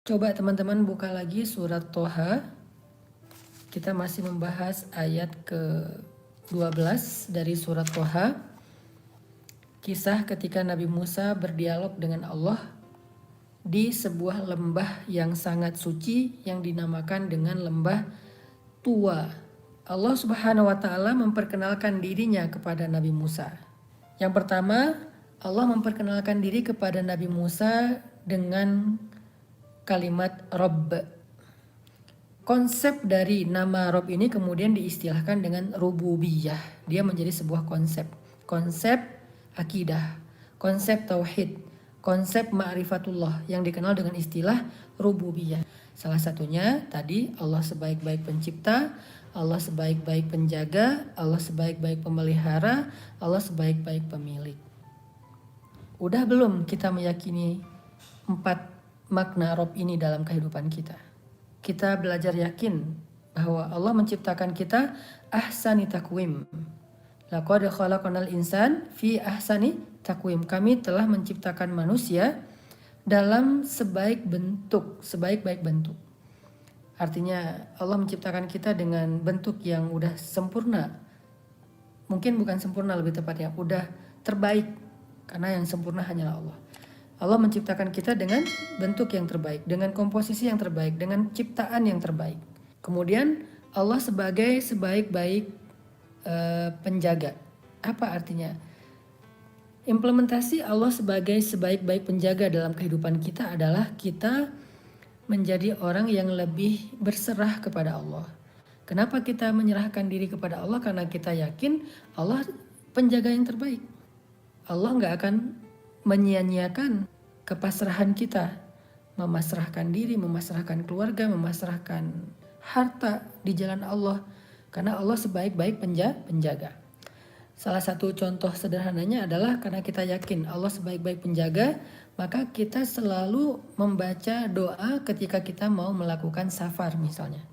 Coba teman-teman buka lagi surat Toha. Kita masih membahas ayat ke-12 dari surat Toha. Kisah ketika Nabi Musa berdialog dengan Allah di sebuah lembah yang sangat suci yang dinamakan dengan lembah Tua. Allah Subhanahu wa taala memperkenalkan dirinya kepada Nabi Musa. Yang pertama, Allah memperkenalkan diri kepada Nabi Musa dengan kalimat Rabb. Konsep dari nama Rob ini kemudian diistilahkan dengan rububiyah. Dia menjadi sebuah konsep. Konsep akidah, konsep tauhid, konsep ma'rifatullah yang dikenal dengan istilah rububiyah. Salah satunya tadi Allah sebaik-baik pencipta, Allah sebaik-baik penjaga, Allah sebaik-baik pemelihara, Allah sebaik-baik pemilik. Udah belum kita meyakini 4 makna Rob ini dalam kehidupan kita? Kita belajar yakin bahwa Allah menciptakan kita ahsani takwim. Laqad khalaqnal insan fi ahsani takwim. Kami telah menciptakan manusia dalam sebaik-baik bentuk. Artinya Allah menciptakan kita dengan bentuk yang udah sempurna. Mungkin bukan sempurna, lebih tepatnya udah terbaik, karena yang sempurna hanyalah Allah. Allah menciptakan kita dengan bentuk yang terbaik, dengan komposisi yang terbaik, dengan ciptaan yang terbaik. Kemudian Allah sebagai sebaik-baik penjaga. Apa artinya? Implementasi Allah sebagai sebaik-baik penjaga dalam kehidupan kita adalah kita menjadi orang yang lebih berserah kepada Allah. Kenapa kita menyerahkan diri kepada Allah? Karena kita yakin Allah penjaga yang terbaik. Allah nggak akan menyia-nyiakan kepasrahan kita, memasrahkan diri, memasrahkan keluarga, memasrahkan harta di jalan Allah, karena Allah sebaik-baik penjaga. Salah satu contoh sederhananya adalah karena kita yakin Allah sebaik-baik penjaga, maka kita selalu membaca doa ketika kita mau melakukan safar misalnya.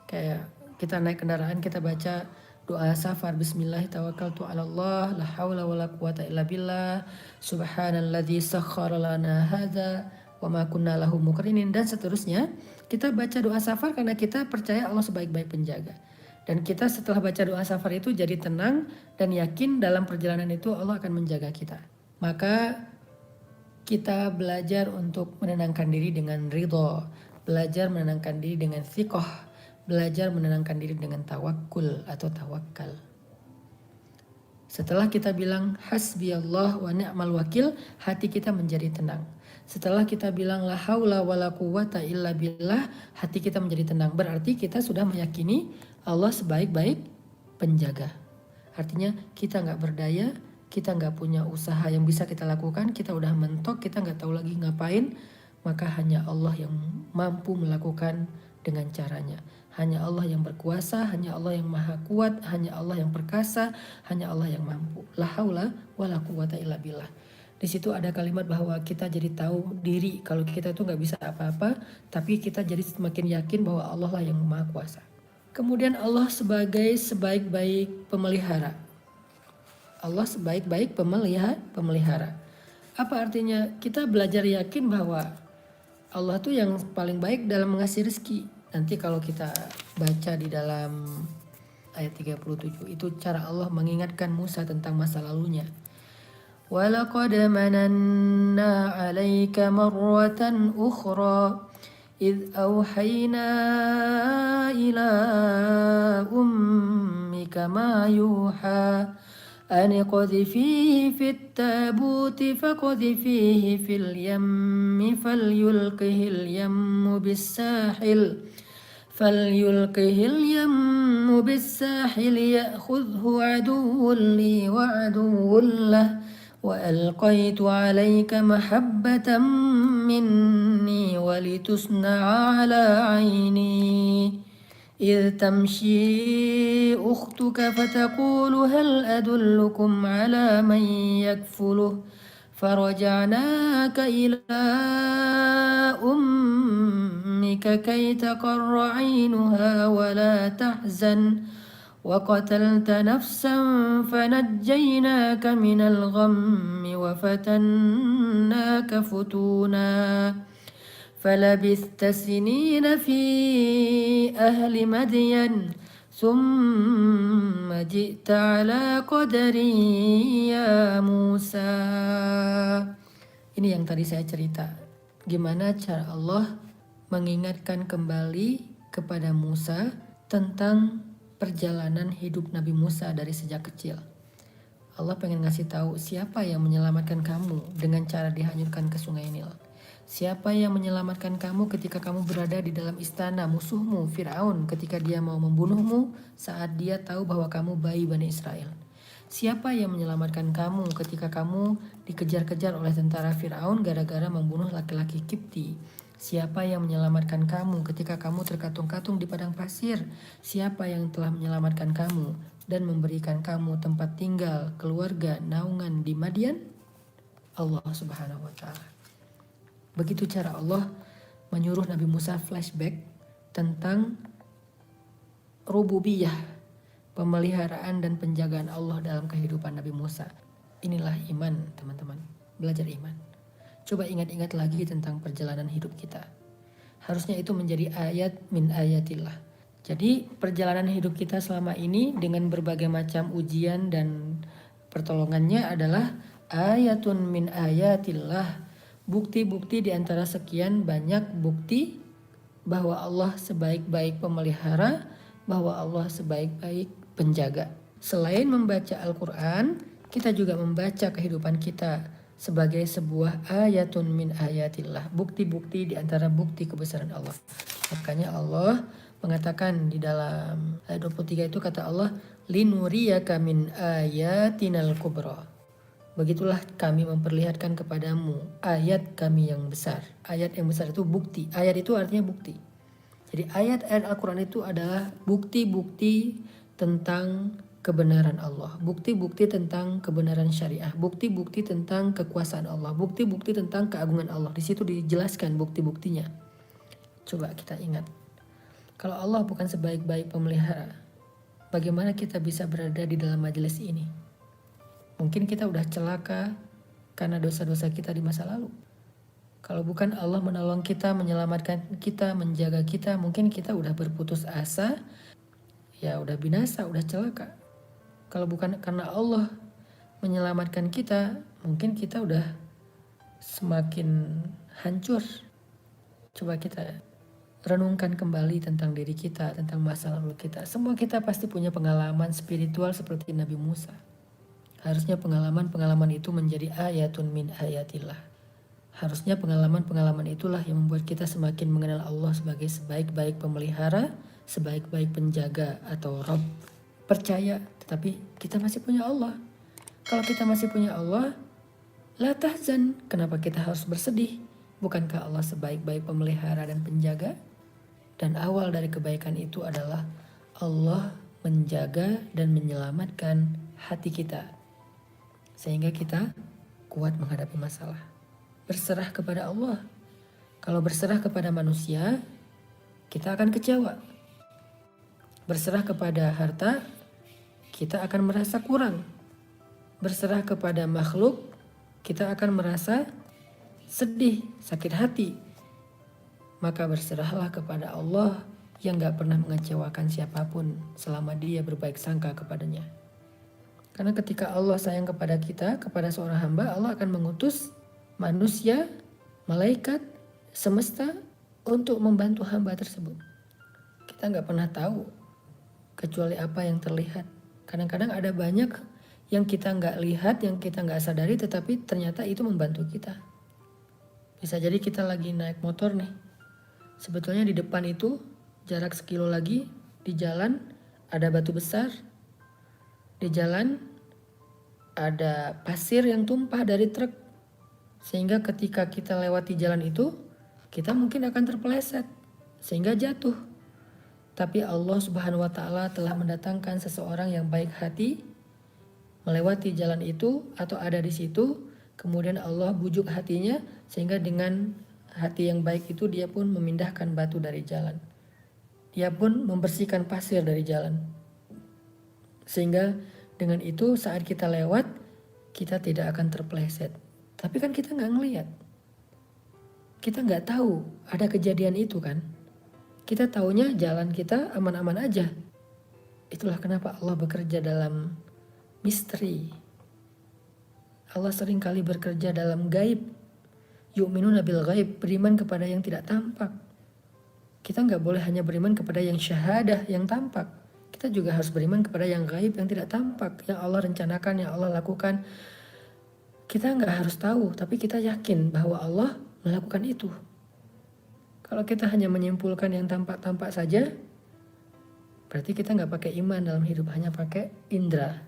Kayak kita naik kendaraan, kita baca doa safar, bismillah tawakkaltu 'alallah la haula wala quwata illa billah subhanalladzi sakhkhara lana hadza wa ma kunna lahu muqrinin, dan seterusnya. Kita baca doa safar karena kita percaya Allah sebaik-baik penjaga. Dan kita setelah baca doa safar itu jadi tenang dan yakin dalam perjalanan itu Allah akan menjaga kita. Maka kita belajar untuk menenangkan diri dengan ridho, belajar menenangkan diri dengan thiqah, belajar menenangkan diri dengan tawakul atau tawakal. Setelah kita bilang hasbiyallah wa ni'mal wakil, hati kita menjadi tenang. Setelah kita bilang la haula wala quwata illa billah, hati kita menjadi tenang. Berarti kita sudah meyakini Allah sebaik-baik penjaga. Artinya kita nggak berdaya, kita nggak punya usaha yang bisa kita lakukan, kita udah mentok, kita nggak tahu lagi ngapain, maka hanya Allah yang mampu melakukan dengan caranya. Hanya Allah yang berkuasa, hanya Allah yang maha kuat, hanya Allah yang perkasa, hanya Allah yang mampu. La haula wala quwata illa billah. Di situ ada kalimat bahwa kita jadi tahu diri kalau kita tuh nggak bisa apa-apa, tapi kita jadi semakin yakin bahwa Allah lah yang maha kuasa. Kemudian Allah sebagai sebaik-baik pemelihara. Allah sebaik-baik pemelihara. Apa artinya? Kita belajar yakin bahwa Allah tuh yang paling baik dalam mengasih rezeki. Nanti kalau kita baca di dalam ayat 37, itu cara Allah mengingatkan Musa tentang masa lalunya. وَلَقَدْ مَنَنَّا عَلَيْكَ مَرَّةً أُخْرَى إِذْ أَوْحَيْنَا إِلَى أُمِّكَ مَا يُوحَى أَنِ اقْذِفِيهِ فِي التَّابُوتِ فَاقْذِفِيهِ فِي الْيَمِّ فَلْيُلْقِهِ الْيَمُّ بِالسَّاحِلِ يَأْخُذْهُ عَدُوٌّ لِّي وَعَدُوٌّ لَّهُ وَأَلْقَيْتُ عَلَيْكَ مَحَبَّةً مِّنِّي وَلِتُصْنَعَ عَلَى عَيْنِي إِذْ تَمْشِي أُخْتُكَ فَتَقُولُ هَلْ أَدُلُّكُمْ عَلَى مَن يَكْفُلُهُ فَرَجَعْنَاكَ إِلَى أُمِّكَ كَيْ تَقَرَّ عَيْنُهَا وَلَا تَحْزَنَ وَقَتَلْتَ نَفْسًا فَنَجَّيْنَاكَ مِنَ الْغَمِّ وَفَتَنَّاكَ فُتُونًا فلبثت سنين في أهل مدين ثم جئت على قدري يا موسى. Ini yang tadi saya cerita. Gimana cara Allah mengingatkan kembali kepada Musa tentang perjalanan hidup Nabi Musa dari sejak kecil. Allah pengen ngasih tahu siapa yang menyelamatkan kamu dengan cara dihanyutkan ke sungai Nil. Siapa yang menyelamatkan kamu ketika kamu berada di dalam istana musuhmu Fir'aun ketika dia mau membunuhmu saat dia tahu bahwa kamu bayi Bani Israel. Siapa yang menyelamatkan kamu ketika kamu dikejar-kejar oleh tentara Fir'aun gara-gara membunuh laki-laki Kipti? Siapa yang menyelamatkan kamu ketika kamu terkatung-katung di padang pasir? Siapa yang telah menyelamatkan kamu dan memberikan kamu tempat tinggal, keluarga, naungan di Madian? Allah Subhanahu wa Ta'ala. Begitu cara Allah menyuruh Nabi Musa flashback tentang rububiyah, pemeliharaan dan penjagaan Allah dalam kehidupan Nabi Musa. Inilah iman, teman-teman. Belajar iman. Coba ingat-ingat lagi tentang perjalanan hidup kita. Harusnya itu menjadi ayat min ayatillah. Jadi perjalanan hidup kita selama ini dengan berbagai macam ujian dan pertolongannya adalah ayatun min ayatillah. Bukti-bukti di antara sekian banyak bukti bahwa Allah sebaik-baik pemelihara, bahwa Allah sebaik-baik penjaga. Selain membaca Al-Quran, kita juga membaca kehidupan kita sebagai sebuah ayatun min ayatillah. Bukti-bukti di antara bukti kebesaran Allah. Makanya Allah mengatakan di dalam ayat 23 itu kata Allah, linuriyaka min ayatinal kubra. Begitulah kami memperlihatkan kepadamu ayat kami yang besar. Ayat yang besar itu bukti. Ayat itu artinya bukti. Jadi ayat-ayat Al-Quran itu adalah bukti-bukti tentang kebenaran Allah. Bukti-bukti tentang kebenaran syariah. Bukti-bukti tentang kekuasaan Allah. Bukti-bukti tentang keagungan Allah. Di situ dijelaskan bukti-buktinya. Coba kita ingat. Kalau Allah bukan sebaik-baik pemelihara, bagaimana kita bisa berada di dalam majelis ini? Mungkin kita udah celaka karena dosa-dosa kita di masa lalu. Kalau bukan Allah menolong kita, menyelamatkan kita, menjaga kita, mungkin kita udah berputus asa, ya udah binasa, udah celaka. Kalau bukan karena Allah menyelamatkan kita, mungkin kita udah semakin hancur. Coba kita renungkan kembali tentang diri kita, tentang masa lalu kita. Semua kita pasti punya pengalaman spiritual seperti Nabi Musa. Harusnya pengalaman-pengalaman itu menjadi ayatun min ayatillah. Harusnya pengalaman-pengalaman itulah yang membuat kita semakin mengenal Allah sebagai sebaik-baik pemelihara, sebaik-baik penjaga atau Rabb. Percaya, tetapi kita masih punya Allah. Kalau kita masih punya Allah, la tahzan. Kenapa kita harus bersedih? Bukankah Allah sebaik-baik pemelihara dan penjaga? Dan awal dari kebaikan itu adalah Allah menjaga dan menyelamatkan hati kita. Sehingga kita kuat menghadapi masalah. Berserah kepada Allah. Kalau berserah kepada manusia, kita akan kecewa. Berserah kepada harta, kita akan merasa kurang. Berserah kepada makhluk, kita akan merasa sedih, sakit hati. Maka berserahlah kepada Allah yang gak pernah mengecewakan siapapun selama dia berbaik sangka kepadanya. Karena ketika Allah sayang kepada kita, kepada seorang hamba, Allah akan mengutus manusia, malaikat, semesta untuk membantu hamba tersebut. Kita nggak pernah tahu kecuali apa yang terlihat. Kadang-kadang ada banyak yang kita nggak lihat, yang kita nggak sadari, tetapi ternyata itu membantu kita. Bisa jadi kita lagi naik motor nih. Sebetulnya di depan itu jarak sekilo lagi di jalan ada batu besar. Di jalan ada pasir yang tumpah dari truk. Sehingga ketika kita lewati jalan itu, kita mungkin akan terpeleset sehingga jatuh. Tapi Allah Subhanahu wa Ta'ala telah mendatangkan seseorang yang baik hati melewati jalan itu atau ada di situ. Kemudian Allah bujuk hatinya sehingga dengan hati yang baik itu dia pun memindahkan batu dari jalan. Dia pun membersihkan pasir dari jalan. Sehingga dengan itu saat kita lewat, kita tidak akan terpeleset. Tapi kan kita nggak ngelihat. kita nggak tahu ada kejadian itu kan. Kita taunya jalan kita aman-aman aja. Itulah kenapa Allah bekerja dalam misteri. Allah seringkali bekerja dalam gaib. Yu'minuna bil gaib, beriman kepada yang tidak tampak. Kita nggak boleh hanya beriman kepada yang syahadah, yang tampak. Kita juga harus beriman kepada yang gaib, yang tidak tampak, yang Allah rencanakan, yang Allah lakukan. Kita nggak harus tahu, tapi kita yakin bahwa Allah melakukan itu. Kalau kita hanya menyimpulkan yang tampak-tampak saja, berarti kita nggak pakai iman dalam hidup, hanya pakai indera.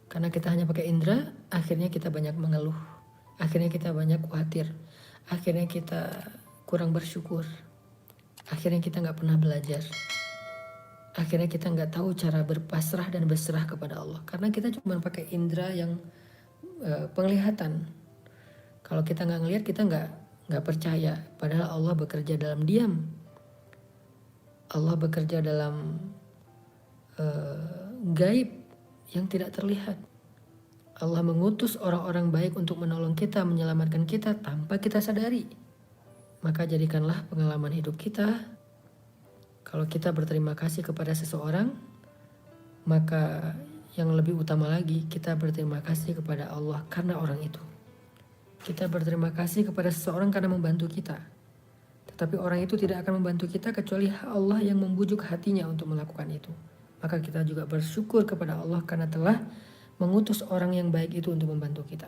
Karena kita hanya pakai indera, akhirnya kita banyak mengeluh. Akhirnya kita banyak khawatir. Akhirnya kita kurang bersyukur. Akhirnya kita nggak pernah belajar. Akhirnya kita nggak tahu cara berpasrah dan berserah kepada Allah. Karena kita cuma pakai indera yang penglihatan. Kalau kita nggak ngelihat, kita nggak percaya. Padahal Allah bekerja dalam diam. Allah bekerja dalam gaib yang tidak terlihat. Allah mengutus orang-orang baik untuk menolong kita, menyelamatkan kita tanpa kita sadari. Maka jadikanlah pengalaman hidup kita, kalau kita berterima kasih kepada seseorang, maka yang lebih utama lagi, kita berterima kasih kepada Allah karena orang itu. Kita berterima kasih kepada seseorang karena membantu kita. Tetapi orang itu tidak akan membantu kita kecuali Allah yang membujuk hatinya untuk melakukan itu. Maka kita juga bersyukur kepada Allah karena telah mengutus orang yang baik itu untuk membantu kita.